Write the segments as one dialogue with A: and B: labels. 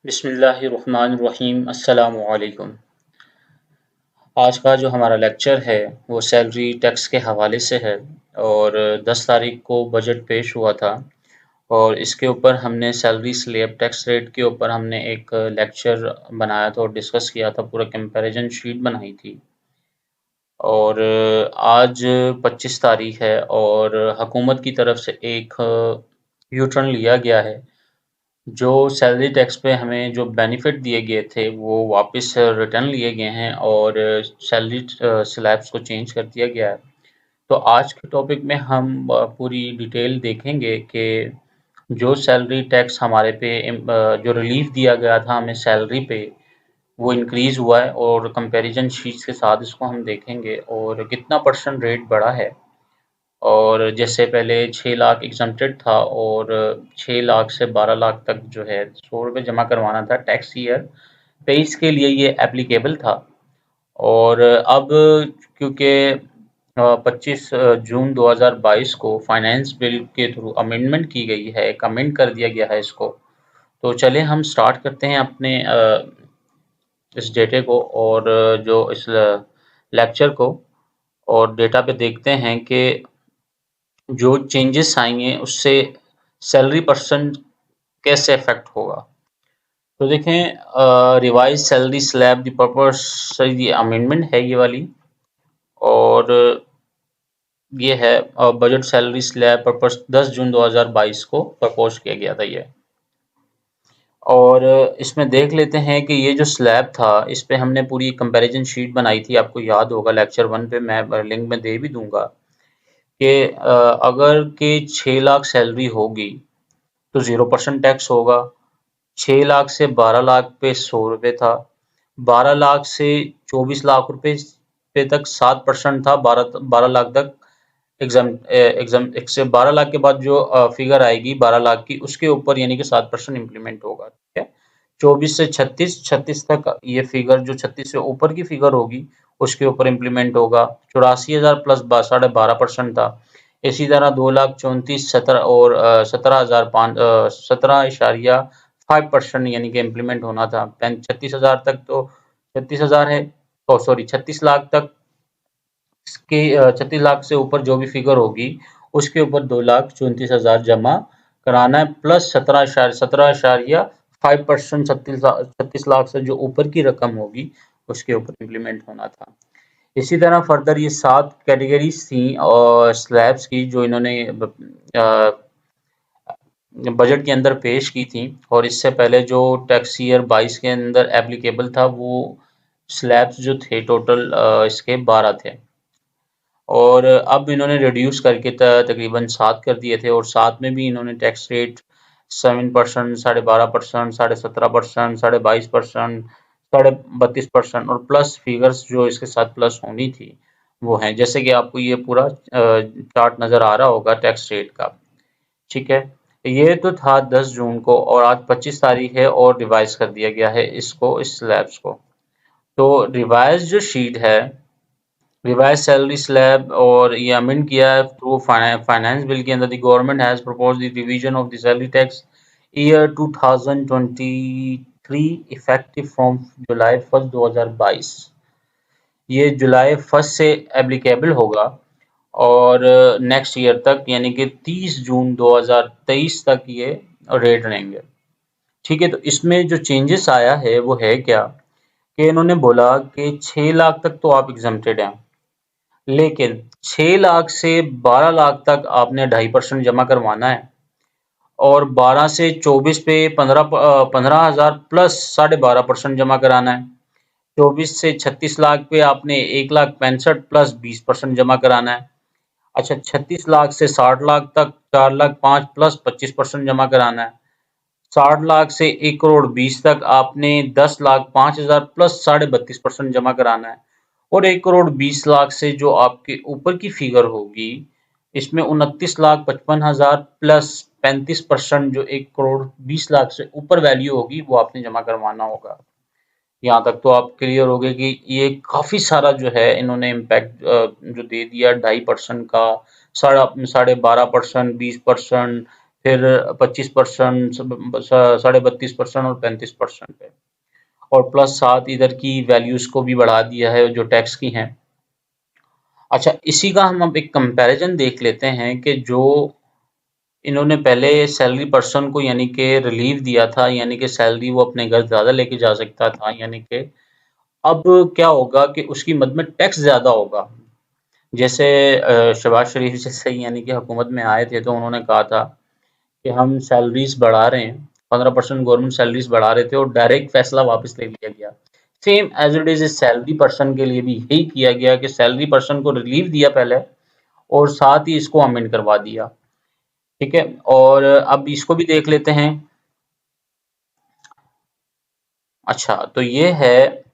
A: बिस्मिल्लाहिर्रहमानिर्रहीम अस्सलामु अलैकुम। आज का जो हमारा लेक्चर है वो सैलरी टैक्स के हवाले से है और 10 तारीख को बजट पेश हुआ था और इसके ऊपर हमने सैलरी स्लैब टैक्स रेट के ऊपर हमने एक लेक्चर बनाया था और डिस्कस किया था, पूरा कंपैरिजन शीट बनाई थी। और आज 25 तारीख है और हुकूमत की तरफ से एक यू टर्न लिया गया है। जो सैलरी टैक्स पे हमें जो बेनिफिट दिए गए थे वो वापस रिटर्न लिए गए हैं और सैलरी स्लैब्स को चेंज कर दिया गया है। तो आज के टॉपिक में हम पूरी डिटेल देखेंगे कि जो सैलरी टैक्स हमारे पे जो रिलीफ दिया गया था हमें सैलरी पे, वो इंक्रीज़ हुआ है और कंपैरिजन शीट्स के साथ इसको हम देखेंगे और कितना परसेंट रेट बढ़ा है। और जैसे पहले 6 लाख एग्जम्प्टेड था और 6 लाख से 12 लाख तक जो है 100 रुपये जमा करवाना था टैक्स ईयर 23 के लिए ये एप्लीकेबल था। और अब क्योंकि 25 जून 2022 को फाइनेंस बिल के थ्रू अमेंडमेंट की गई है, कमेंट कर दिया गया है इसको। तो चले हम स्टार्ट करते हैं अपने इस डेटे को और जो इस लेक्चर को, और डेटा पे देखते हैं कि जो चेंजेस आएंगे उससे सैलरी पर्सन कैसे अफेक्ट होगा। तो देखें, revise salary slab the purpose ये अमेंडमेंट है ये वाली, और ये है बजट सैलरी स्लैब पर्पस 10 जून 2022 को प्रपोज किया गया था ये। और इसमें देख लेते हैं कि ये जो स्लैब था इस पे हमने पूरी कंपैरिजन शीट बनाई थी, आपको याद होगा लेक्चर 1 पे, मैं लिंक में दे भी दूंगा कि अगर के 6 लाख सैलरी होगी तो 0% टैक्स होगा। 6 लाख से 12 लाख पे 100 रुपये था। 12 लाख से 24 लाख रुपए पे तक 7% था। 12 लाख तक एग्जाम एग्जाम एक से 12 लाख के बाद जो फिगर आएगी 12 लाख की, उसके ऊपर यानी कि 7% इम्प्लीमेंट होगा। ठीक है, 24 से 36 तक ये फिगर, जो 36 से ऊपर की फिगर होगी उसके ऊपर इम्प्लीमेंट होगा। 84,000 प्लस 12.5% था। इसी तरह 2,34,000 17 और 17,500 यानी कि इम्प्लीमेंट होना था। 36,000 तक तो 36,000 है, ओ सॉरी 36 लाख तक के 36 लाख से ऊपर जो भी फिगर होगी उसके ऊपर 2,34,000 जमा कराना है, प्लस 17.5% 36 लाख से जो ऊपर की रकम होगी उसके ऊपर इम्प्लीमेंट होना था। इसी तरह फर्दर ये 7 कैटेगरीज थी और स्लैब्स की जो इन्होंने बजट के अंदर पेश की थी, और इससे पहले जो टैक्स ईयर 22 के अंदर एप्लीकेबल था वो स्लैब्स जो थे टोटल इसके 12 थे, और अब इन्होंने रिड्यूस करके तकरीबन 7 कर दिए थे। और 7 में भी इन्होंने टैक्स रेट 7%, 12.5%, 17%, 22%, 32% और प्लस फिगर्स जो इसके साथ प्लस होनी थी वो हैं, जैसे कि आपको ये पूरा चार्ट नज़र आ रहा होगा टैक्स रेट का। ठीक है, ये तो था 10 जून को और आज 25 तारीख है और रिवाइज कर दिया गया है इसको, इस स्लैब्स को। तो रिवाइज जो शीट है, रिवाइज सैलरी स्लैब, और ये अमेंड किया है थ्रू फाइनेंस बिल के अंदर। The government has proposed the revision of the salary tax year 2023 effective from जुलाई 1 2022। ये जुलाई 1 से एप्लीकेबल होगा और नेक्स्ट ईयर तक यानी कि 30 जून 2023 तक ये रेट रहेंगे। ठीक है, तो इसमें जो चेंजेस आया है वो है क्या कि इन्होंने बोला कि 6 लाख तक तो आप एग्जम्प्टेड हैं, लेकिन 6 लाख से 12 लाख तक आपने 2.5% जमा करवाना है, और 12 से 24 पे 15,000 प्लस 12.5% जमा कराना है। 24 से 36 लाख पे आपने 1,65,000 प्लस 20% जमा कराना है। अच्छा, 36 लाख से 60 लाख तक 4,05,000 प्लस 25% जमा कराना है। 60 लाख से 1,20,00,000 तक आपने 10,05,000 प्लस 32.5% जमा कराना है। और 1,20,00,000 से जो आपके ऊपर की फिगर होगी इसमें 29,55,000 प्लस 35% जो 1,20,00,000 से ऊपर वैल्यू होगी वो आपने जमा करवाना होगा। यहाँ तक तो आप क्लियर हो गए कि ये काफ़ी सारा जो है इन्होंने इम्पैक्ट जो दे दिया 2.5% का, 12.5%, 20%, फिर 25%, 32.5% और 35% पे, और प्लस साथ इधर की वैल्यूज को भी बढ़ा दिया है जो टैक्स की हैं। अच्छा, इसी का हम अब एक कंपैरिजन देख लेते हैं कि जो इन्होंने पहले सैलरी पर्सन को यानी कि रिलीफ दिया था, यानी कि सैलरी वो अपने घर ज़्यादा लेके जा सकता था, यानी कि अब क्या होगा कि उसकी मद में टैक्स ज़्यादा होगा। जैसे शहबाज शरीफ जैसे यानी कि हुकूमत में आए थे तो उन्होंने कहा था कि हम सैलरीज बढ़ा रहे हैं, 15% गवर्नमेंट सैलरीज बढ़ा रहे थे और डायरेक्ट फैसला वापस ले लिया गया। सेम एज इट इज इस सैलरी पर्सन के लिए भी यही किया गया कि सैलरी पर्सन को रिलीफ दिया पहले और साथ ही इसको अमेंड करवा दिया। ठीक है, और अब इसको भी देख लेते हैं। अच्छा, तो ये है,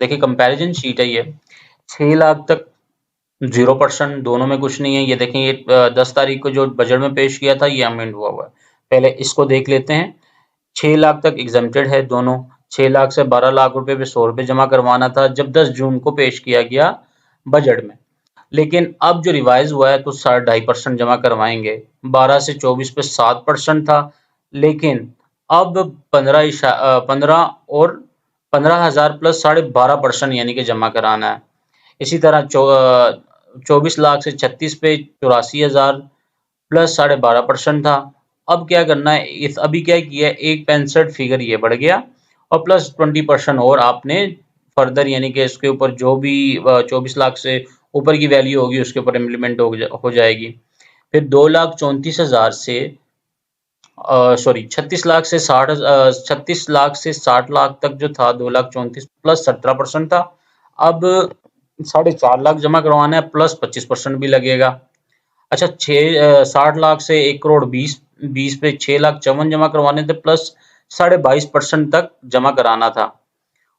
A: देखिए कंपैरिजन शीट है ये, 6 लाख तक 0% दोनों में कुछ नहीं है। ये देखें, ये 10 तारीख को जो बजट में पेश किया था ये अमेंड हुआ हुआ है। पहले इसको देख लेते हैं। 6 लाख तक एग्जम्प्टेड है दोनों। 6 लाख से 12 लाख रुपए पे 100 रुपए जमा करवाना था जब 10 जून को पेश किया गया बजट में। लेकिन अब जो रिवाइज हुआ है तो 2.5% जमा करवाएंगे। 12 से 24 पे 7% था, लेकिन अब 15 और 15,000 प्लस 12.5% यानी कि जमा कराना है। इसी तरह 24 लाख से 36 पे 84,000 प्लस 12.5% था। अब क्या करना है, इस अभी क्या किया है, 1.65 फिगर ये बढ़ गया और प्लस 20% और आपने फर्दर यानी कि इसके ऊपर जो भी 24 लाख से ऊपर की वैल्यू होगी उसके ऊपर इम्प्लीमेंट हो जाएगी। फिर 2,34,000 से सॉरी 36 लाख से 60 लाख तक जो था 2,34,000 प्लस 17% था। अब 4.5 लाख जमा करवाना है प्लस 25% भी लगेगा। अच्छा, 60 लाख से 1,20,20,000 पे 6,54,000 जमा करवाने थे प्लस 22.5% तक जमा कराना था।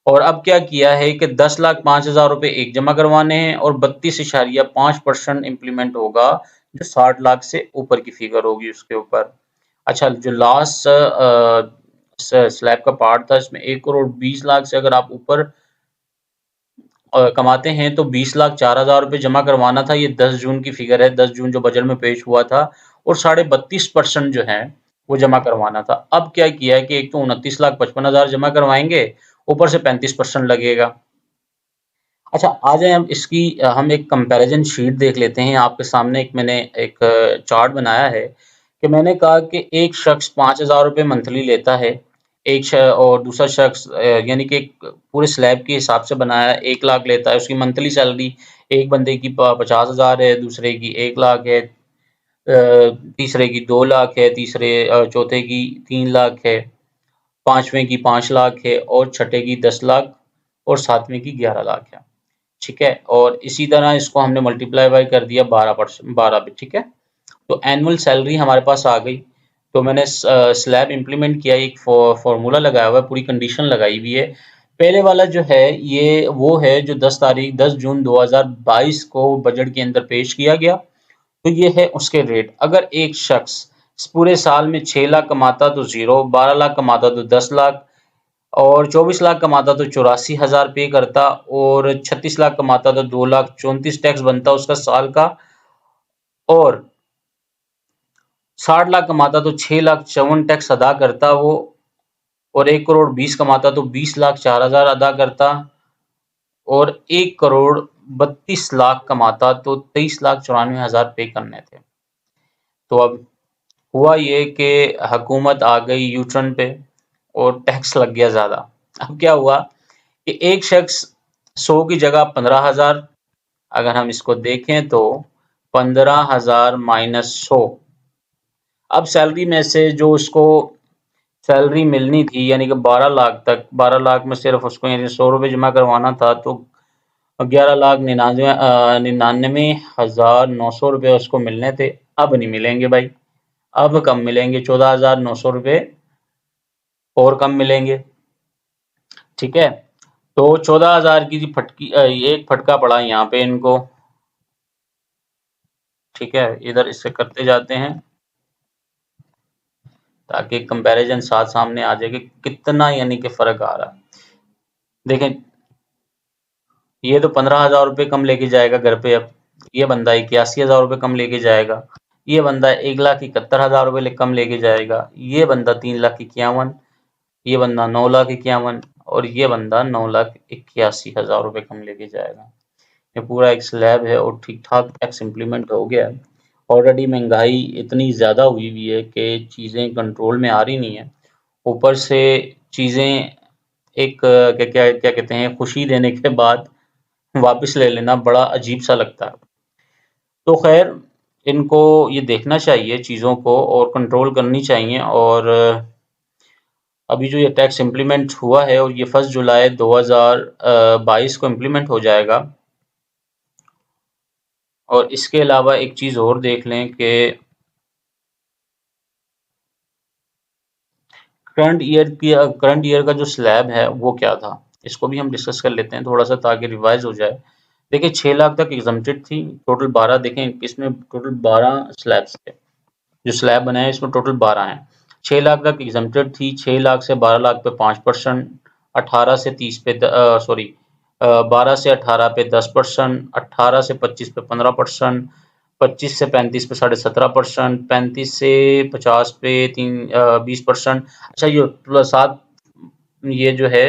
A: और अब क्या किया है कि 10,05,000 रुपए एक जमा करवाने हैं और 32.5% इम्प्लीमेंट होगा जो 60 लाख से ऊपर की फिगर होगी उसके ऊपर। अच्छा, जो लास्ट स्लैब का पार्ट था इसमें 1,20,00,000 से अगर आप ऊपर कमाते हैं तो 20,04,000 रुपए जमा करवाना था। ये 10 जून की फिगर है, 10 जून जो बजट में पेश हुआ था, और 32.5% जो है वो जमा करवाना था। अब क्या किया है कि एक तो 29,55,000 जमा करवाएंगे, ऊपर से 35% लगेगा। अच्छा, आ जाए हम इसकी हम एक कंपैरिजन शीट देख लेते हैं। आपके सामने एक मैंने एक चार्ट बनाया है कि मैंने कहा कि एक शख्स 5,000 रुपए मंथली लेता है, और दूसरा शख्स यानी कि पूरे स्लैब के हिसाब से बनाया है, 1 लाख लेता है। उसकी मंथली सैलरी एक बंदे की 50,000 है, दूसरे की 1 लाख है, तीसरे की 2 लाख है, चौथे की 3 लाख है, पांचवें की 5 लाख है और छठे की 10 लाख और सातवें की 11 लाख है। ठीक है, और इसी तरह इसको हमने मल्टीप्लाई बाय कर दिया 12 पे। ठीक है, तो एनुअल सैलरी हमारे पास आ गई। तो मैंने स्लैब इंप्लीमेंट किया, एक फॉर्मूला लगाया हुआ है, पूरी कंडीशन लगाई हुई है। पहले वाला जो है ये वो है जो 10 जून 2022 को बजट के अंदर पेश किया गया। तो ये है उसके रेट। अगर एक शख्स पूरे साल में 6 लाख कमाता तो 0, 12 लाख कमाता तो 10 लाख, और 24 लाख कमाता तो 84,000 पे करता, और 36 लाख कमाता तो 2,34,000 टैक्स बनता उसका साल का, और 60 लाख कमाता तो 6,54,000 टैक्स अदा करता वो, और 1,20,00,000 कमाता तो 20,04,000 अदा करता, और 1,32,00,000 कमाता तो 23,94,000 पे करने थे। तो अब हुआ ये कि हुकूमत आ गई यू टर्न पे और टैक्स लग गया ज़्यादा। अब क्या हुआ कि एक शख्स 100 की जगह 15,000, अगर हम इसको देखें तो 15,000 माइनस 100, अब सैलरी में से जो उसको सैलरी मिलनी थी यानी कि 12 लाख तक, 12 लाख में सिर्फ उसको यानी 100 रुपए जमा करवाना था, तो 11,99,900 रुपए उसको मिलने थे। अब नहीं मिलेंगे भाई, अब कम मिलेंगे, 14,900 रुपए और कम मिलेंगे। ठीक है, तो 14,000 की एक फटका पड़ा यहाँ पे इनको। ठीक है, इधर इससे करते जाते हैं ताकि कंपैरिजन साथ सामने आ जाए कि कितना यानी कि फर्क आ रहा है। देखें, ये तो 15,000 रुपए कम लेके जाएगा घर पे। अब ये बंदा 81,000 रुपए कम लेके जाएगा। ये बंदा 1,71,000 रुपये कम लेके जाएगा, ये बंदा 3,51,000, ये बंदा 9,51,000 और ये बंदा 9,81,000 रुपये कम लेके जाएगा। ये पूरा एक स्लैब है और ठीक ठाक टैक्स इम्प्लीमेंट हो गया है। ऑलरेडी महंगाई इतनी ज़्यादा हुई है कि चीज़ें कंट्रोल में आ रही नहीं है, ऊपर से चीज़ें एक क्या क्या क्या कहते हैं, खुशी देने के बाद वापस ले लेना बड़ा अजीब सा लगता है। तो खैर इनको ये देखना चाहिए चीज़ों को और कंट्रोल करनी चाहिए। और अभी जो ये टैक्स इम्प्लीमेंट हुआ है और ये 1 जुलाई 2022 को इम्प्लीमेंट हो जाएगा। और इसके अलावा एक चीज़ और देख लें कि करंट ईयर का जो स्लैब है वो क्या था, इसको भी हम डिस्कस कर लेते हैं थोड़ा सा ताकि रिवाइज हो जाए। देखिए 6 लाख तक एग्जम्प्टेड थी, टोटल 12 देखें इसमें टोटल 12 स्लैब्स थे, जो स्लैब बनाए इसमें टोटल 12 हैं। 6 लाख तक एग्जम्प्टेड थी, 6 लाख से 12 लाख पे 5%, 18 से 30 पे सॉरी 12 से 18 पे 10%, 18 से 25 पे 15%, 25 से 35 पे 17.5%, 35 से 50 पे 20%। अच्छा ये प्लस 7, ये जो है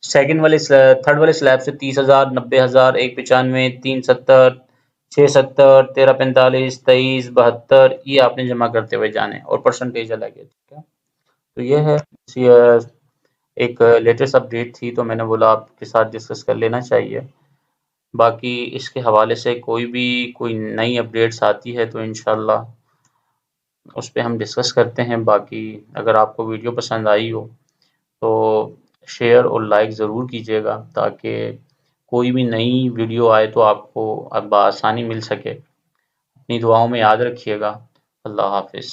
A: सेकंड वाले थर्ड वाले स्लैब से 30,000, 90,000, 1,95, 370, 670, 1345, 23, 72 ये आपने जमा करते हुए जाने और परसेंटेज अलग है, ठीक है। तो ये है एक लेटेस्ट अपडेट थी तो मैंने बोला आपके साथ डिस्कस कर लेना चाहिए। बाकी इसके हवाले से कोई नई अपडेट्स आती है तो इंशाल्लाह उस पे हम डिस्कस करते हैं। बाकी अगर आपको वीडियो पसंद आई हो तो शेयर और लाइक ज़रूर कीजिएगा ताकि कोई भी नई वीडियो आए तो आपको अब आसानी मिल सके। अपनी दुआओं में याद रखिएगा। अल्लाह हाफिज़।